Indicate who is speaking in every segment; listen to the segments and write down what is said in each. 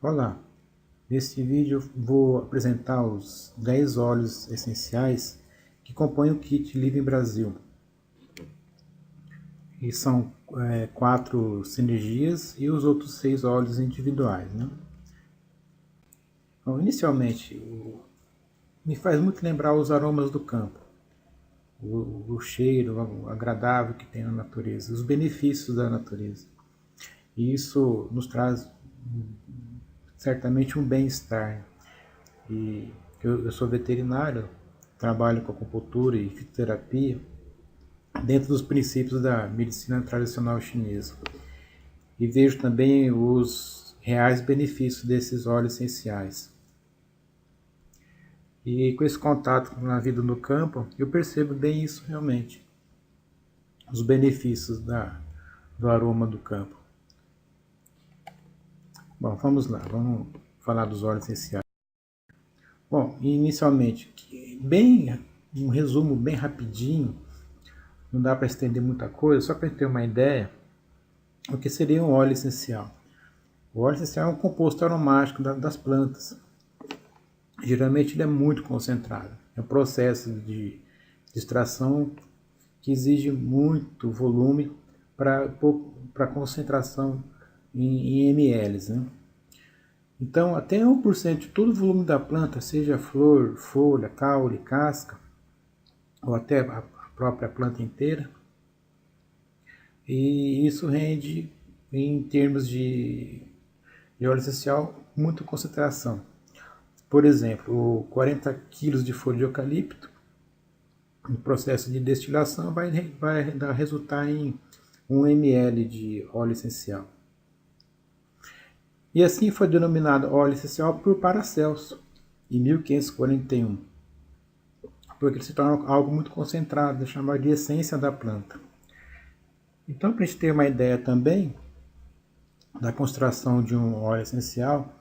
Speaker 1: Olá, neste vídeo vou apresentar os 10 óleos essenciais que compõem o kit Living Brasil. E são 4 sinergias e os outros 6 óleos individuais, né? Bom, inicialmente, me faz muito lembrar os aromas do campo. O cheiro agradável que tem na natureza, os benefícios da natureza. E isso nos traz certamente um bem-estar. E eu sou veterinário, trabalho com acupuntura e fitoterapia dentro dos princípios da medicina tradicional chinesa. E vejo também os reais benefícios desses óleos essenciais. E com esse contato na vida no campo, eu percebo bem isso realmente. Os benefícios do aroma do campo. Bom, vamos lá, vamos falar dos óleos essenciais. Bom, inicialmente, um resumo bem rapidinho, não dá para estender muita coisa, só para ter uma ideia, o que seria um óleo essencial. O óleo essencial é um composto aromático das plantas. Geralmente ele é muito concentrado. É um processo de extração que exige muito volume para concentração em ml, né? Então, até 1% de todo o volume da planta, seja flor, folha, caule, casca, ou até a própria planta inteira, e isso rende, em termos de óleo essencial, muita concentração. Por exemplo, 40 kg de folha de eucalipto, no processo de destilação, vai resultar em 1 ml de óleo essencial. E assim foi denominado óleo essencial por Paracelso, em 1541, porque ele se torna algo muito concentrado, chamado de essência da planta. Então, para a gente ter uma ideia também da concentração de um óleo essencial,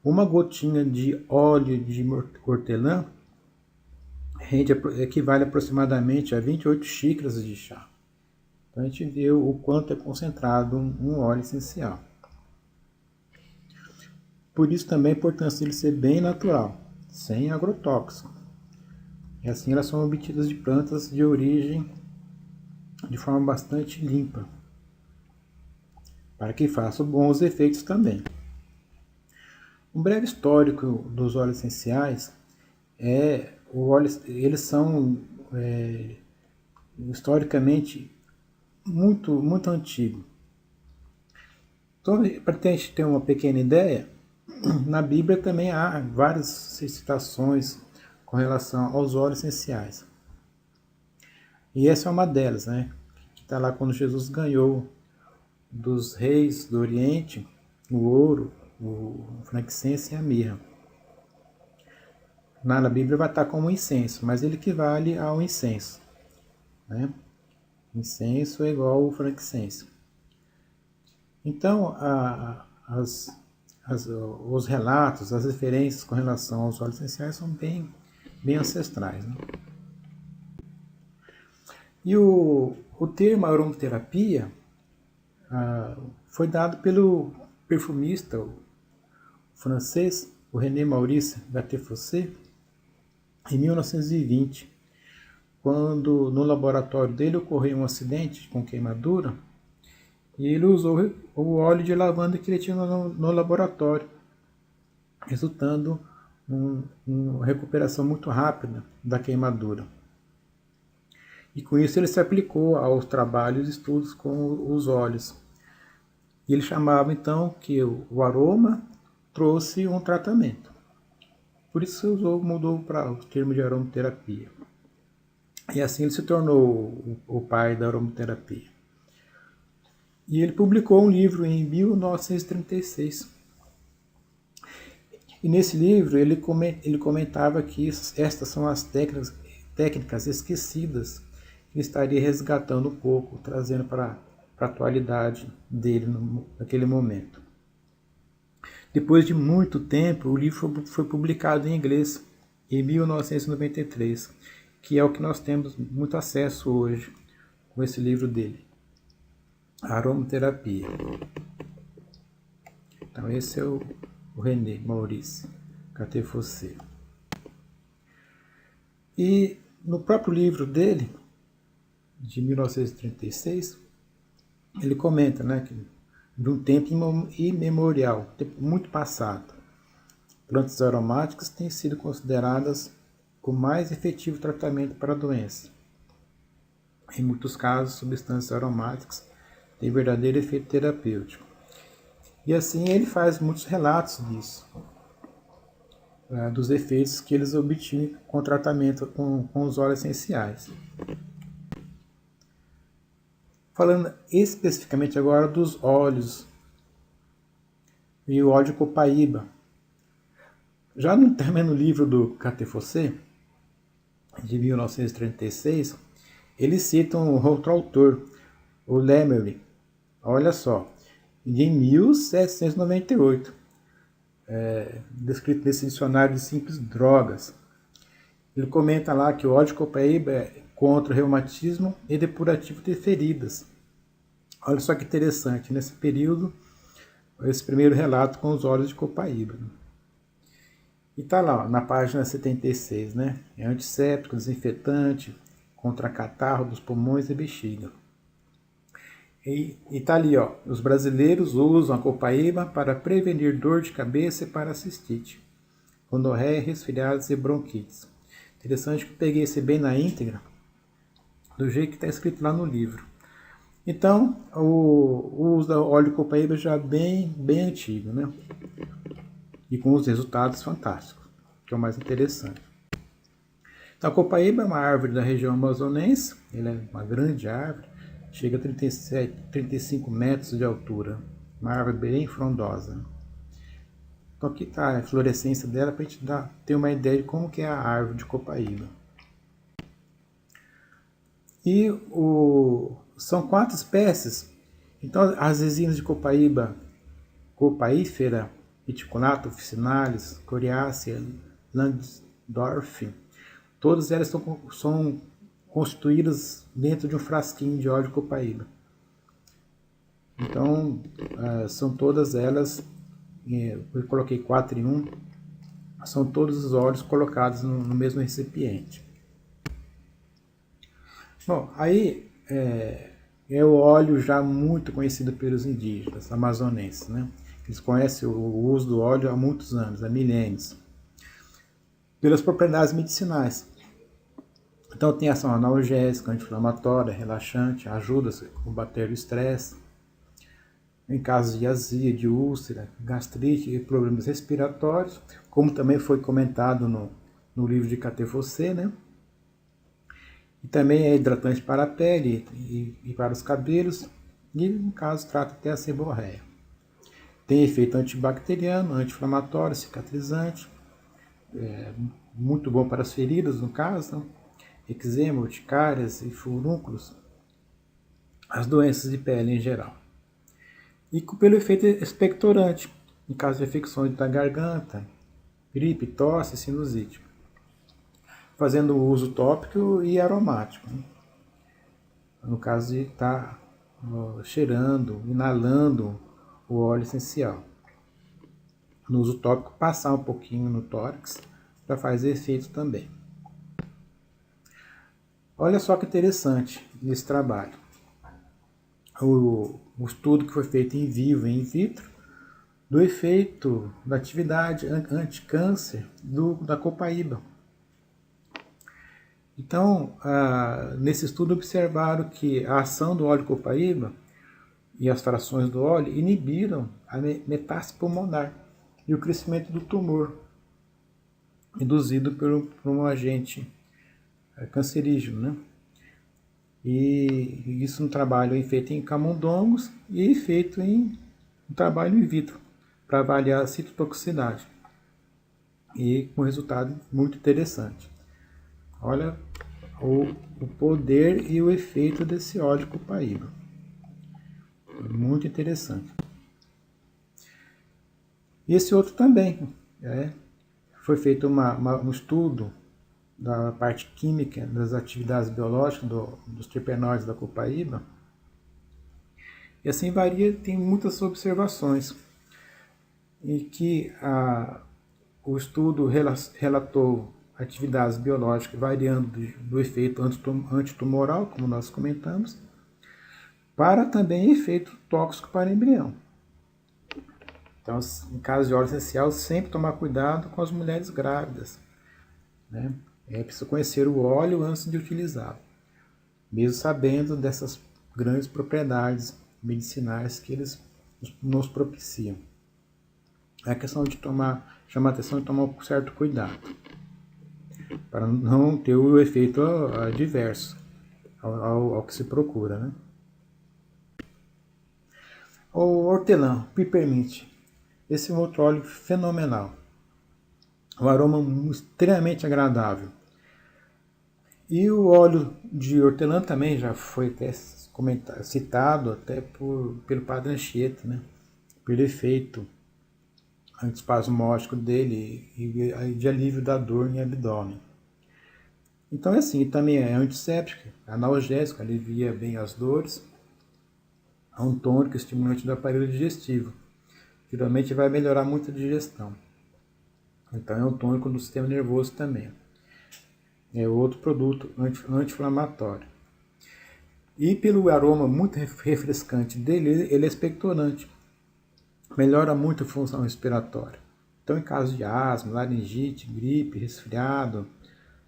Speaker 1: uma gotinha de óleo de hortelã equivale aproximadamente a 28 xícaras de chá. Então a gente vê o quanto é concentrado um óleo essencial. Por isso também a importância dele ser bem natural, sem agrotóxico. E assim elas são obtidas de plantas de origem de forma bastante limpa, para que façam bons efeitos também. Um breve histórico dos óleos essenciais eles são historicamente muito antigos. Então, para a gente ter uma pequena ideia, na Bíblia também há várias citações com relação aos óleos essenciais. E essa é uma delas, né? Que está lá quando Jesus ganhou dos reis do Oriente o ouro, o frankincenso e a mirra. Na Bíblia vai estar como incenso, mas ele equivale ao incenso, né? Incenso é igual ao frankincenso. Então, os relatos, as referências com relação aos óleos essenciais são bem ancestrais, né? E o termo aromaterapia foi dado pelo perfumista francês, o René Maurice Gattefossé, em 1920, quando no laboratório dele ocorreu um acidente com queimadura, e ele usou o óleo de lavanda que ele tinha no laboratório, resultando em uma recuperação muito rápida da queimadura. E com isso ele se aplicou aos trabalhos e estudos com os óleos. E ele chamava então que o aroma trouxe um tratamento. Por isso mudou para o termo de aromaterapia. E assim ele se tornou o pai da aromaterapia. E ele publicou um livro em 1936. E nesse livro ele comentava que estas são as técnicas esquecidas que ele estaria resgatando um pouco, trazendo para a atualidade dele naquele momento. Depois de muito tempo, o livro foi publicado em inglês, em 1993, que é o que nós temos muito acesso hoje com esse livro dele, Aromaterapia. Então esse é o René Maurice Gattefossé. E no próprio livro dele, de 1936, ele comenta, né, que de um tempo imemorial, tempo muito passado, plantas aromáticas têm sido consideradas o mais efetivo tratamento para a doença. Em muitos casos, substâncias aromáticas têm verdadeiro efeito terapêutico. E assim ele faz muitos relatos disso, dos efeitos que eles obtinham com o tratamento com os óleos essenciais. Falando especificamente agora dos óleos e o óleo de copaíba. Já também no livro do Gattefossé, de 1936, eles citam outro autor, o Lemery. Olha só, em 1798, descrito nesse dicionário de simples drogas. Ele comenta lá que o óleo de copaíba é contra o reumatismo e depurativo de feridas. Olha só que interessante, nesse período, esse primeiro relato com os óleos de copaíba. E está lá, ó, na página 76, né? É antisséptico, desinfetante, contra catarro dos pulmões e bexiga. E está ali, ó, os brasileiros usam a copaíba para prevenir dor de cabeça e para cistite, gonorreia, resfriados e bronquites. Interessante que eu peguei esse bem na íntegra, do jeito que está escrito lá no livro. Então, o uso do óleo de copaíba já é bem antigo, né? E com os resultados fantásticos, que é o mais interessante. Então, a copaíba é uma árvore da região amazonense, ela é uma grande árvore, chega a 35 metros de altura, uma árvore bem frondosa. Então aqui está a fluorescência dela para a gente ter uma ideia de como que é a árvore de copaíba. E são 4 espécies. Então as resinas de copaíba, copaífera, reticulato, officinalis, coriácea, Landsdorff, todas elas são constituídas dentro de um frasquinho de óleo de copaíba. Então, são todas elas, eu coloquei 4 em 1, são todos os óleos colocados no mesmo recipiente. Bom, aí é o óleo já muito conhecido pelos indígenas amazonenses, né? Eles conhecem o uso do óleo há muitos anos, há milênios, pelas propriedades medicinais. Então tem ação analgésica, anti-inflamatória, relaxante, ajuda a combater o estresse. Em casos de azia, de úlcera, gastrite e problemas respiratórios, como também foi comentado no livro de Gattefossé, né? E também é hidratante para a pele e para os cabelos, e no caso trata até a seborreia. Tem efeito antibacteriano, anti-inflamatório, cicatrizante, muito bom para as feridas, no caso, eczema, urticárias e furúnculos, as doenças de pele em geral. E pelo efeito expectorante, em caso de infecções da garganta, gripe, tosse, sinusite, fazendo uso tópico e aromático, né? No caso de estar cheirando, inalando o óleo essencial. No uso tópico, passar um pouquinho no tórax para fazer efeito também. Olha só que interessante esse trabalho. O estudo que foi feito em vivo e in vitro do efeito da atividade anticâncer da copaíba. Então, nesse estudo observaram que a ação do óleo de copaíba e as frações do óleo inibiram a metástase pulmonar e o crescimento do tumor, induzido por um agente cancerígeno, né? E isso um trabalho feito em camundongos e feito em um trabalho in vitro para avaliar a citotoxicidade, e com resultado muito interessante. Olha o poder e o efeito desse óleo de copaíba, muito interessante. E esse outro também, foi feito um estudo da parte química das atividades biológicas dos terpenóides da copaíba. E assim varia, tem muitas observações. em que o estudo relatou atividades biológicas variando do efeito antitumoral, como nós comentamos, para também efeito tóxico para embrião. Então, em caso de óleo essencial, sempre tomar cuidado com as mulheres grávidas, né? É preciso conhecer o óleo antes de utilizá-lo, mesmo sabendo dessas grandes propriedades medicinais que eles nos propiciam. É a questão de chamar a atenção e tomar um certo cuidado, para não ter o efeito adverso ao que se procura, né? O hortelã, peppermint, esse é um outro óleo fenomenal. Um aroma extremamente agradável. E o óleo de hortelã também já foi até citado até pelo Padre Anchieta, né? Pelo efeito antiespasmódico dele e de alívio da dor em abdômen. Então é assim, também é antisséptico, analgésico, alivia bem as dores, é um tônico estimulante do aparelho digestivo. Geralmente vai melhorar muito a digestão. Então é um tônico do sistema nervoso também. É outro produto anti-inflamatório. E pelo aroma muito refrescante dele, ele é expectorante. Melhora muito a função respiratória. Então, em caso de asma, laringite, gripe, resfriado,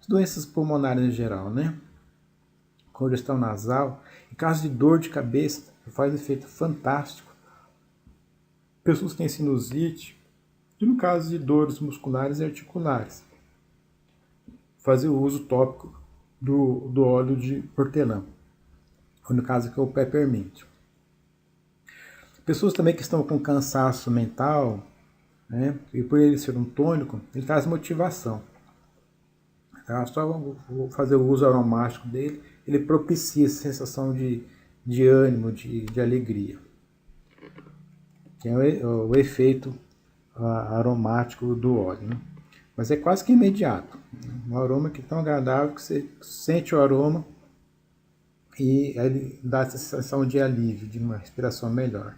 Speaker 1: doenças pulmonares em geral, né? Congestão nasal, em caso de dor de cabeça, faz efeito fantástico. Pessoas que têm sinusite, e no caso de dores musculares e articulares, fazer o uso tópico do óleo de hortelã, ou no caso que é o peppermint. Pessoas também que estão com cansaço mental, né? E por ele ser um tônico, ele traz motivação. Tá? Só vou fazer o uso aromático dele, ele propicia essa sensação de ânimo, de alegria. Que é o efeito aromático do óleo. Né? Mas é quase que imediato. Um aroma que é tão agradável que você sente o aroma e ele dá essa sensação de alívio, de uma respiração melhor.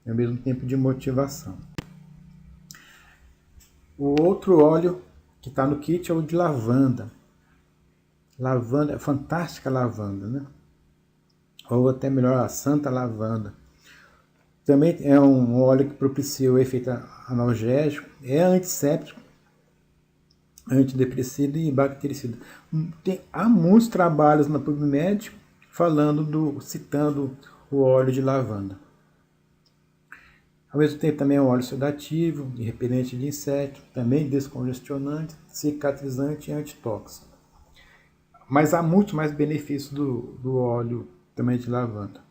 Speaker 1: E ao mesmo tempo de motivação. O outro óleo que está no kit é o de lavanda. Lavanda, fantástica lavanda, né? Ou até melhor, a santa lavanda. Também é um óleo que propicia o efeito analgésico, é antisséptico, antidepressivo e bactericida. Há muitos trabalhos na PubMed citando o óleo de lavanda. Ao mesmo tempo também é um óleo sedativo, de repelente de insetos, também descongestionante, cicatrizante e antitóxico. Mas há muito mais benefícios do óleo também de lavanda.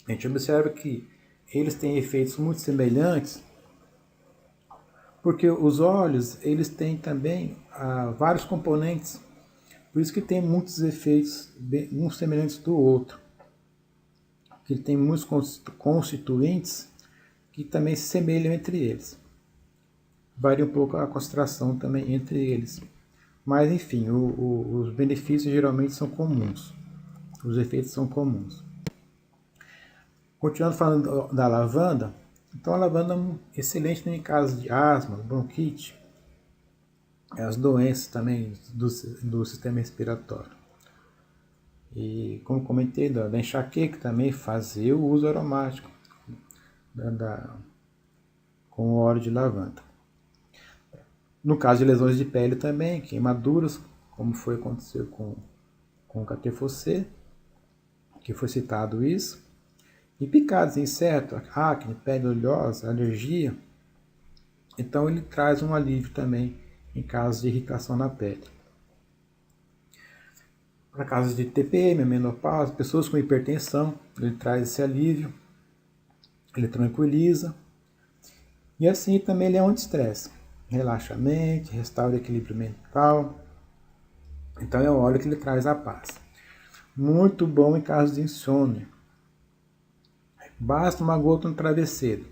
Speaker 1: A gente observa que eles têm efeitos muito semelhantes, porque os óleos eles têm também vários componentes, por isso que tem muitos efeitos uns semelhantes do outro. Ele tem muitos constituintes que também se semelham entre eles. Varia um pouco a concentração também entre eles. Mas, enfim, os benefícios geralmente são comuns. Os efeitos são comuns. Continuando falando da lavanda, então a lavanda é excelente em casos de asma, bronquite, as doenças também do sistema respiratório. E como comentei, da enxaqueca também fazer o uso aromático com o óleo de lavanda. No caso de lesões de pele também, queimaduras, como aconteceu com o Catefossé, que foi citado isso, e picadas de inseto, acne, pele oleosa, alergia. Então ele traz um alívio também em casos de irritação na pele. Para casos de TPM, menopausa, pessoas com hipertensão, ele traz esse alívio, ele tranquiliza. E assim também ele é um anti-estresse, relaxa a mente, restaura o equilíbrio mental. Então é um óleo que ele traz a paz. Muito bom em casos de insônia. Basta uma gota no travesseiro,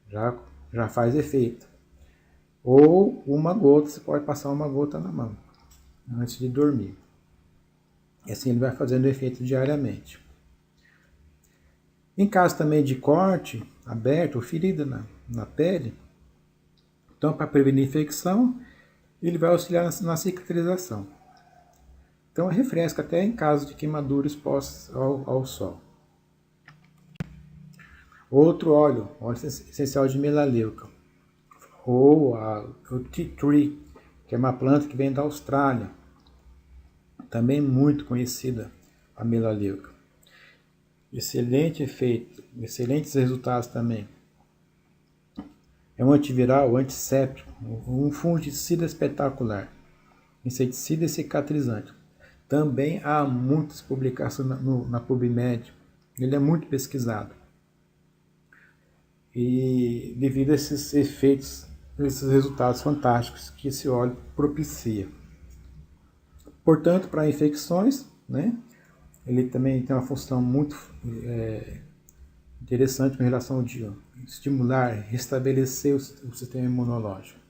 Speaker 1: já faz efeito. Ou uma gota, você pode passar uma gota na mão, antes de dormir. E assim ele vai fazendo efeito diariamente. Em caso também de corte aberto ou ferida na pele, então para prevenir infecção, ele vai auxiliar na cicatrização. Então refresca até em caso de queimadura exposta ao sol. Outro óleo essencial de melaleuca, ou o tea tree, que é uma planta que vem da Austrália, também muito conhecida, a melaleuca. Excelente efeito, excelentes resultados também. É um antiviral, antisséptico, um fungicida espetacular, inseticida e cicatrizante. Também há muitas publicações na PubMed, ele é muito pesquisado. E devido a esses efeitos, esses resultados fantásticos que esse óleo propicia. Portanto, para infecções, né, ele também tem uma função muito interessante com relação de estimular, restabelecer o sistema imunológico.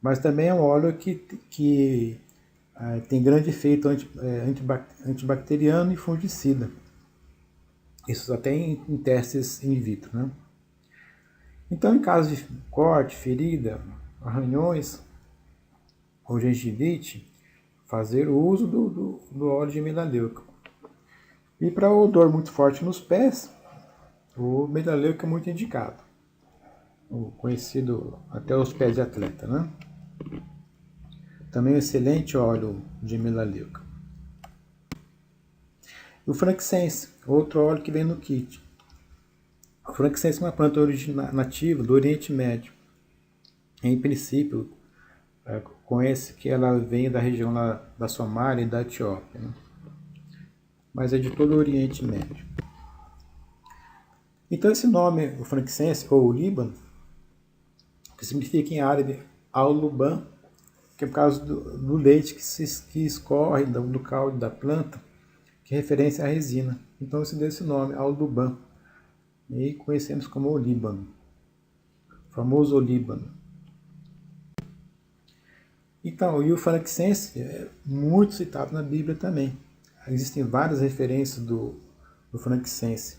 Speaker 1: Mas também é um óleo que tem grande efeito antibacteriano e fungicida. Isso até em testes in vitro, né? Então, em caso de corte, ferida, arranhões ou gengivite, fazer o uso do óleo de melaleuca. E para o odor muito forte nos pés, o melaleuca é muito indicado. O conhecido até os pés de atleta, né? Também um excelente óleo de melaleuca. E o frankincense, outro óleo que vem no kit. O frankincense é uma planta nativa do Oriente Médio. Em princípio, conhece que ela vem da região da Somália e da Etiópia, né? Mas é de todo o Oriente Médio. Então esse nome, o frankincense ou o Líbano, que significa em árabe al-Luban, que é por causa do leite que escorre do caule da planta, que é referência à resina. Então se deu esse nome, al-Luban, e conhecemos como o Líbano, o famoso Líbano. Então, e o frankincense é muito citado na Bíblia também. Existem várias referências do frankincense.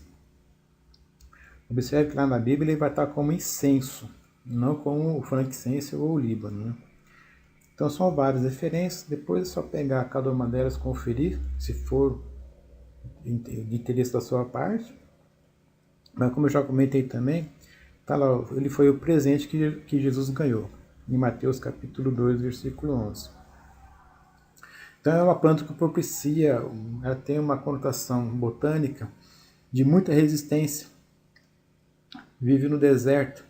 Speaker 1: Observe que lá na Bíblia ele vai estar como incenso, não como o frankincense ou o Líbano, né? Então são várias referências, depois é só pegar cada uma delas, conferir, se for de interesse da sua parte. Mas como eu já comentei também, tá lá, ele foi o presente que Jesus ganhou, em Mateus capítulo 2, versículo 11. Então é uma planta que propicia, ela tem uma conotação botânica de muita resistência, vive no deserto,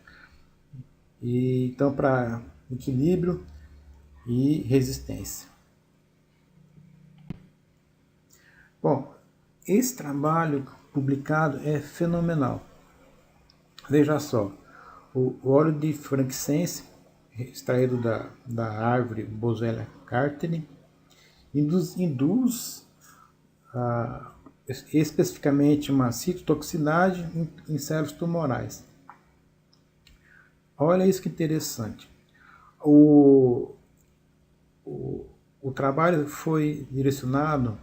Speaker 1: e então para equilíbrio e resistência. Bom, esse trabalho publicado é fenomenal. Veja só, o óleo de frankincense, extraído da árvore Boswellia carteri, induz especificamente uma citotoxicidade em células tumorais. Olha isso que interessante. O trabalho foi direcionado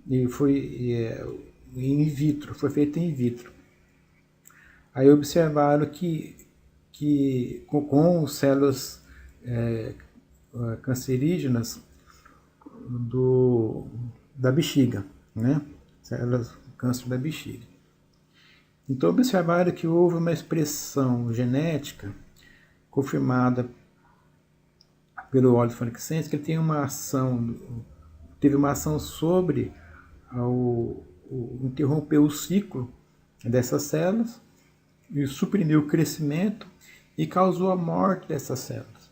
Speaker 1: e foi in vitro, foi feito in vitro. Aí observaram que com células cancerígenas da bexiga, né? Células câncer da bexiga. Então observaram que houve uma expressão genética confirmada pelo óleo de frankincense, que ele teve uma ação sobre interromper o ciclo dessas células e suprimiu o crescimento e causou a morte dessas células.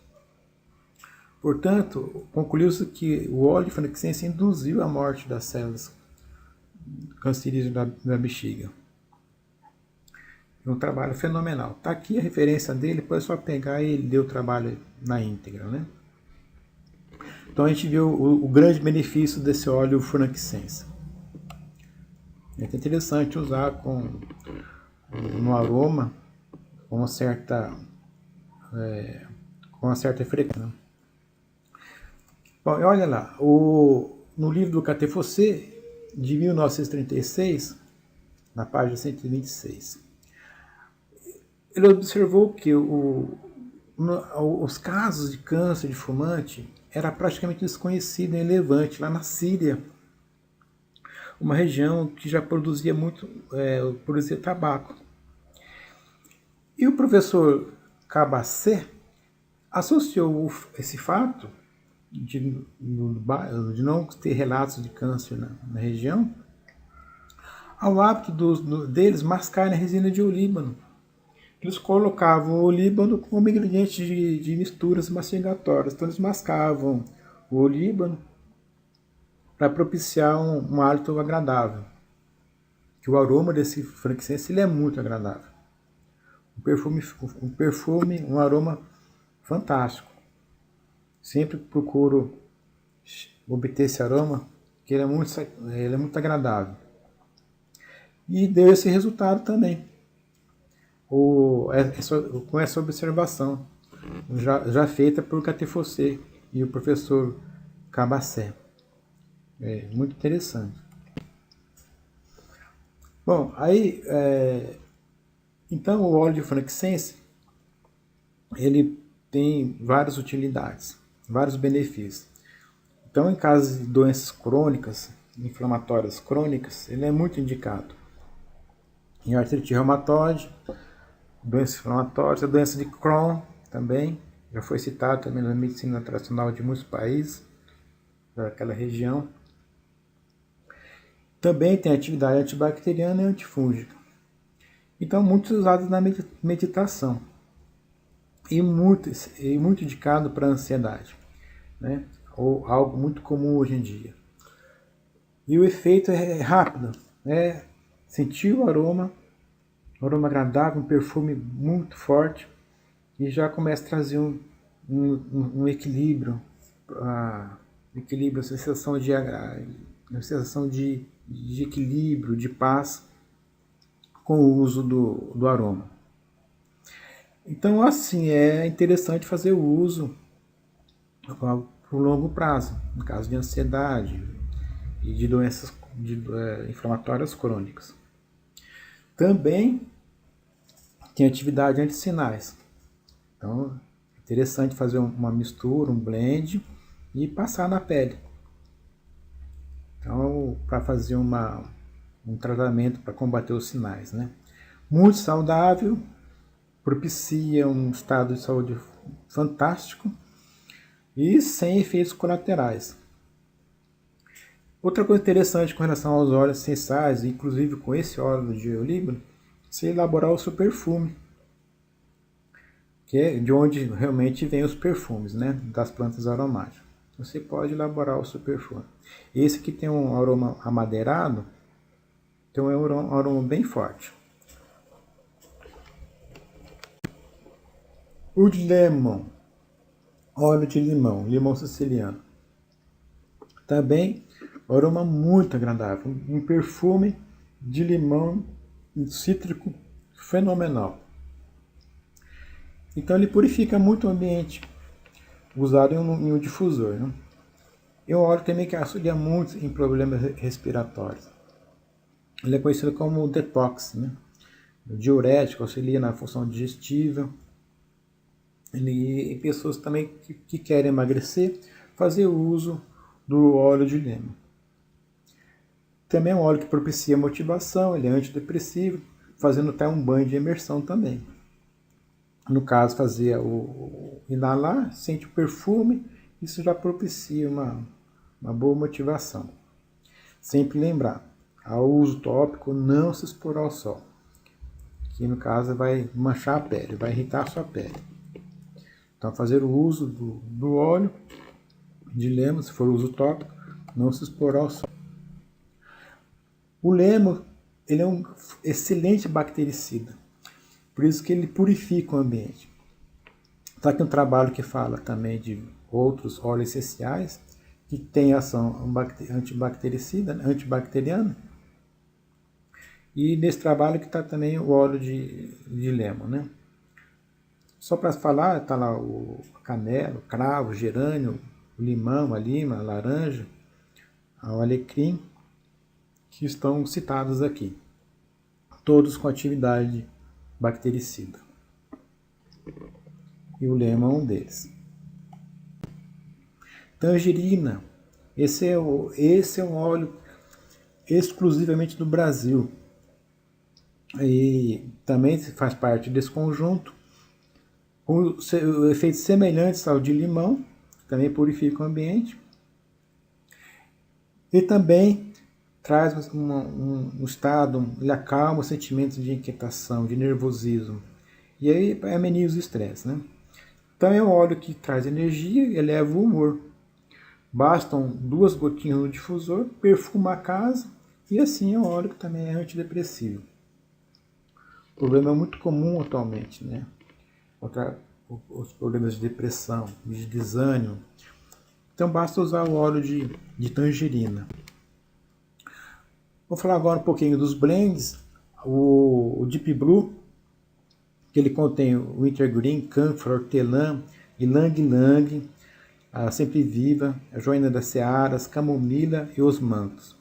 Speaker 1: Portanto, concluiu-se que o óleo de frankincense induziu a morte das células cancerígenas da bexiga. É um trabalho fenomenal. Está aqui a referência dele, depois é só pegar e ele deu o trabalho na íntegra, né? Então a gente viu o grande benefício desse óleo frankincense. É interessante usar no aroma com uma certa frequência. Bom, olha lá, no livro do Catefosset, de 1936, na página 126. Ele observou que os casos de câncer de fumante era praticamente desconhecido em Levante, lá na Síria, uma região que já produzia produzia tabaco. E o professor Cabacé associou esse fato de não ter relatos de câncer na região ao hábito deles mascarem a resina de olíbano. Eles colocavam o olíbano como ingrediente de misturas mastigatórias. Então eles mascavam o olíbano para propiciar um hálito agradável. Que o aroma desse frankincense ele é muito agradável. Um aroma fantástico. Sempre procuro obter esse aroma, que ele é muito agradável. E deu esse resultado também. Com essa observação, já feita por Catefossé e o professor Cabacé. É muito interessante. Bom, aí, então o óleo de frankincense, ele tem várias utilidades, vários benefícios. Então, em caso de doenças crônicas, inflamatórias crônicas, ele é muito indicado. Em artrite reumatoide, doenças inflamatórias, a doença de Crohn também, já foi citado também na medicina tradicional de muitos países, daquela região. Também tem atividade antibacteriana e antifúngica. Então, muito usado na meditação. E muito indicado para a ansiedade, né? Ou algo muito comum hoje em dia. E o efeito é rápido, né? Sentir o aroma agradável, um perfume muito forte, e já começa a trazer um equilíbrio, a sensação de equilíbrio, de paz com o uso do aroma. Então, assim, é interessante fazer o uso por longo prazo, no caso de ansiedade e de doenças inflamatórias crônicas. Também tem atividade antissinais. Então, é interessante fazer uma mistura, um blend e passar na pele. Então, para fazer um tratamento para combater os sinais, né? Muito saudável, propicia um estado de saúde fantástico e sem efeitos colaterais. Outra coisa interessante com relação aos óleos essenciais, inclusive com esse óleo de olíbano, você elaborar o seu perfume, que é de onde realmente vem os perfumes, né, das plantas aromáticas. Você pode elaborar o seu perfume. Esse que tem um aroma amadeirado, tem um aroma bem forte. O de lemon, óleo de limão siciliano. Também aroma muito agradável, um perfume de limão cítrico fenomenal. Então ele purifica muito o ambiente, usado em um difusor. Né? E um óleo também que auxilia muito em problemas respiratórios. Ele é conhecido como detox, né? Diurético, auxilia na função digestiva. E pessoas também que querem emagrecer, fazer o uso do óleo de lima. Também é um óleo que propicia motivação, ele é antidepressivo, fazendo até um banho de imersão também. No caso, fazer o inalar, sente o perfume, isso já propicia uma boa motivação. Sempre lembrar, ao uso tópico, não se expor ao sol, que no caso vai manchar a pele, vai irritar a sua pele. Então, fazer o uso do óleo de lema, se for uso tópico, não se expor ao sol. O lema, ele é um excelente bactericida, por isso que ele purifica o ambiente. Está aqui um trabalho que fala também de outros óleos essenciais que têm ação antibactericida, antibacteriana. E nesse trabalho que está também o óleo de lemon, né? Só para falar, está lá o canela, o cravo, o gerânio, o limão, a lima, a laranja, o alecrim, que estão citados aqui. todos com atividade bactericida. E o lema é um deles. Tangerina. Esse é um óleo exclusivamente do Brasil. E também faz parte desse conjunto. Com efeitos semelhantes ao de limão, também purifica o ambiente. E também traz um estado, ele acalma os sentimentos de inquietação, de nervosismo. E aí ameniza o estresse, né? Então é um óleo que traz energia e eleva o humor. Bastam 2 gotinhas no difusor, perfuma a casa e assim é um óleo que também é antidepressivo. O problema é muito comum atualmente, né? Os problemas de depressão, de desânimo. Então basta usar o óleo de tangerina. Vou falar agora um pouquinho dos blends. O Deep Blue, que ele contém o Wintergreen, Camphor, Hortelã, Ylang Ylang, a Sempre Viva, a Joina das Searas, Camomila e os Mantos.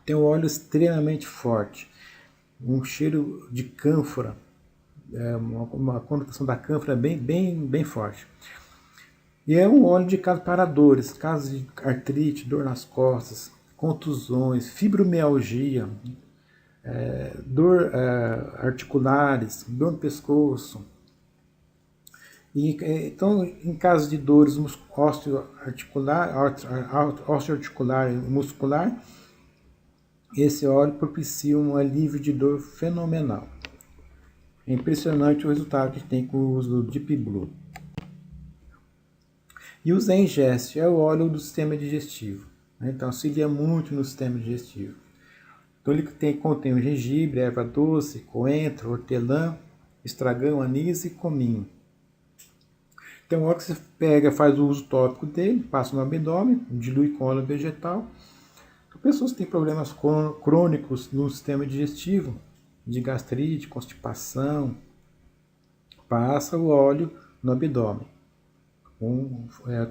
Speaker 1: Tem um óleo extremamente forte, um cheiro de cânfora, uma conotação da cânfora bem forte. E é um óleo indicado para dores, casos de artrite, dor nas costas, contusões, fibromialgia, dor articulares, dor no pescoço. Então, em caso de dores osteoarticular e muscular, esse óleo propicia um alívio de dor fenomenal. É impressionante o resultado que tem com o uso do Deep Blue. E o Zengest é o óleo do sistema digestivo, né? Então auxilia muito no sistema digestivo. Então ele contém o gengibre, erva doce, coentro, hortelã, estragão, anis e cominho. Então, a hora que você pega, faz o uso tópico dele, passa no abdômen, dilui com óleo vegetal. Então, pessoas que têm problemas crônicos no sistema digestivo, de gastrite, constipação, passa o óleo no abdômen.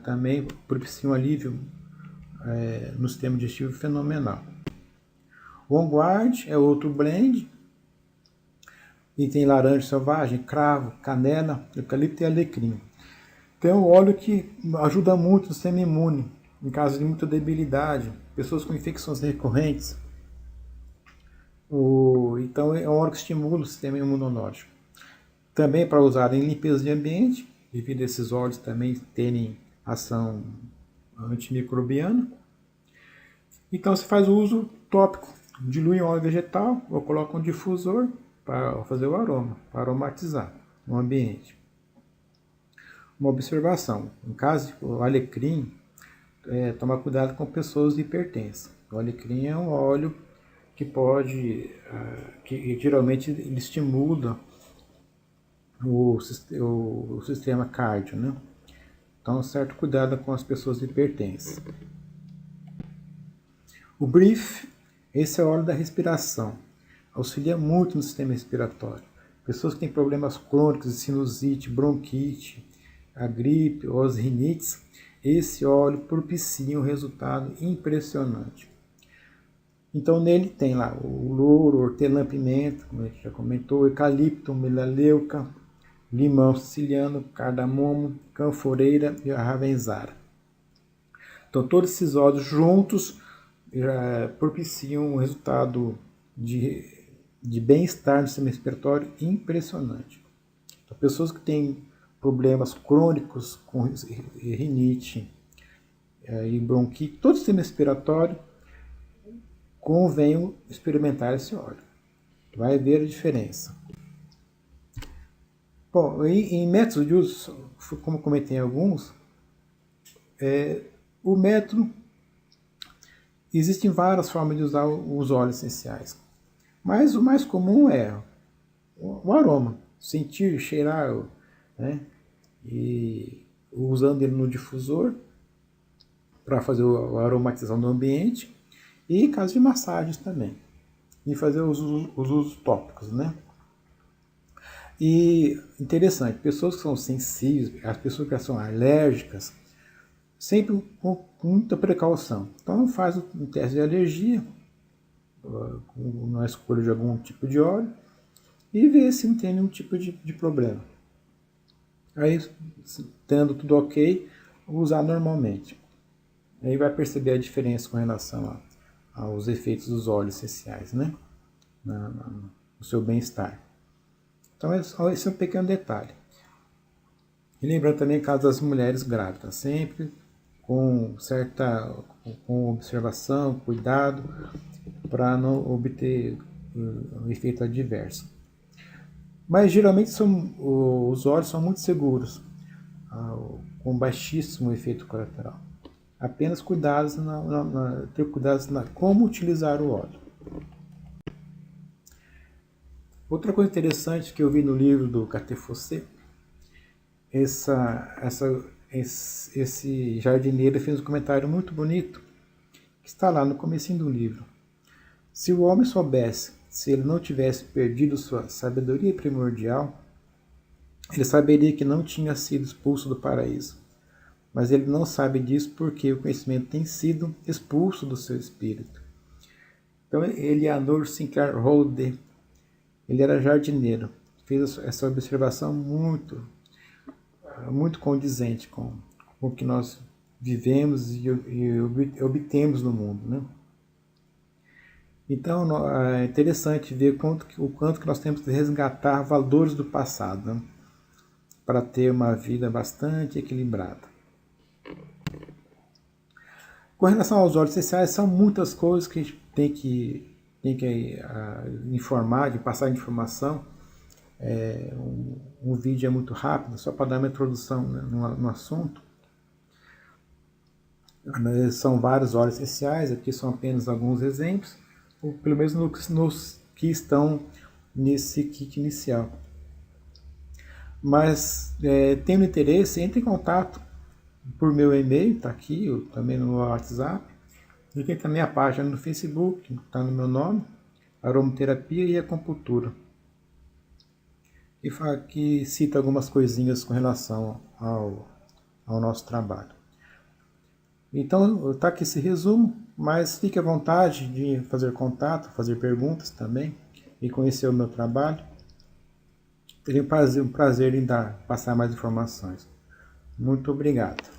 Speaker 1: Também propicia um alívio no sistema digestivo fenomenal. O On Guard é outro blend, e tem laranja selvagem, cravo, canela, eucalipto e alecrim. Então é um óleo que ajuda muito no sistema imune, em caso de muita debilidade, pessoas com infecções recorrentes. Então é um óleo que estimula o sistema imunológico. Também para usar em limpeza de ambiente, devido a esses óleos também terem ação antimicrobiana. Então você faz o uso tópico, dilui em óleo vegetal ou coloca um difusor para fazer o aroma, para aromatizar o ambiente. Uma observação, em caso do alecrim, tomar cuidado com pessoas de hipertensão. O alecrim é um óleo que que geralmente ele estimula o sistema cardio, né? Então, certo cuidado com as pessoas hipertensas. O Brief, esse é o óleo da respiração. Auxilia muito no sistema respiratório. Pessoas que têm problemas crônicos de sinusite, bronquite, a gripe ou as rinites, esse óleo propicia um resultado impressionante. Então nele tem lá o louro, hortelã-pimenta, como a gente já comentou, eucalipto, melaleuca, limão siciliano, cardamomo, canforeira e a ravenzara. Então todos esses óleos juntos propiciam um resultado de bem-estar no sistema respiratório impressionante. Então, pessoas que têm problemas crônicos com rinite e bronquite, todo o sistema respiratório, convém experimentar esse óleo. Vai ver a diferença. Bom, em métodos de uso, como comentei alguns, o método, existem várias formas de usar os óleos essenciais, mas o mais comum é o aroma, sentir, cheirar, né? E usando ele no difusor para fazer a aromatização do ambiente e em caso de massagens também, e fazer os usos tópicos, né? E interessante, pessoas que são sensíveis, as pessoas que são alérgicas, sempre com muita precaução. Então faz um teste de alergia, na escolha de algum tipo de óleo e ver se não tem nenhum tipo de problema. Aí, tendo tudo ok, usar normalmente. Aí vai perceber a diferença com relação aos efeitos dos óleos essenciais, né? No seu bem-estar. Então, esse é um pequeno detalhe. E lembrando também, caso das mulheres grávidas, sempre com observação, cuidado, para não obter um efeito adverso. Mas geralmente os óleos são muito seguros, com baixíssimo efeito colateral. Apenas ter cuidados na como utilizar o óleo. Outra coisa interessante que eu vi no livro do Gaté Fossé, esse jardineiro fez um comentário muito bonito, que está lá no comecinho do livro. Se o homem soubesse, se ele não tivesse perdido sua sabedoria primordial, ele saberia que não tinha sido expulso do paraíso. Mas ele não sabe disso porque o conhecimento tem sido expulso do seu espírito. Então, Eleanor Sinclair Rohde, ele era jardineiro, fez essa observação muito condizente com o que nós vivemos e obtemos no mundo, né? Então, é interessante ver o quanto que nós temos que resgatar valores do passado, né? Para ter uma vida bastante equilibrada. Com relação aos óleos essenciais, são muitas coisas que a gente tem que informar, de passar informação. Um vídeo é muito rápido, só para dar uma introdução, né, no assunto. São vários óleos essenciais, aqui são apenas alguns exemplos, ou pelo menos nos que estão nesse kit inicial. Mas, tendo interesse, entre em contato por meu e-mail, está aqui, também no meu WhatsApp. E tem também a página no Facebook, está no meu nome, Aromaterapia e Acupuntura. E que cita algumas coisinhas com relação ao nosso trabalho. Então, está aqui esse resumo, mas fique à vontade de fazer contato, fazer perguntas também e conhecer o meu trabalho. Teria um prazer em passar mais informações. Muito obrigado.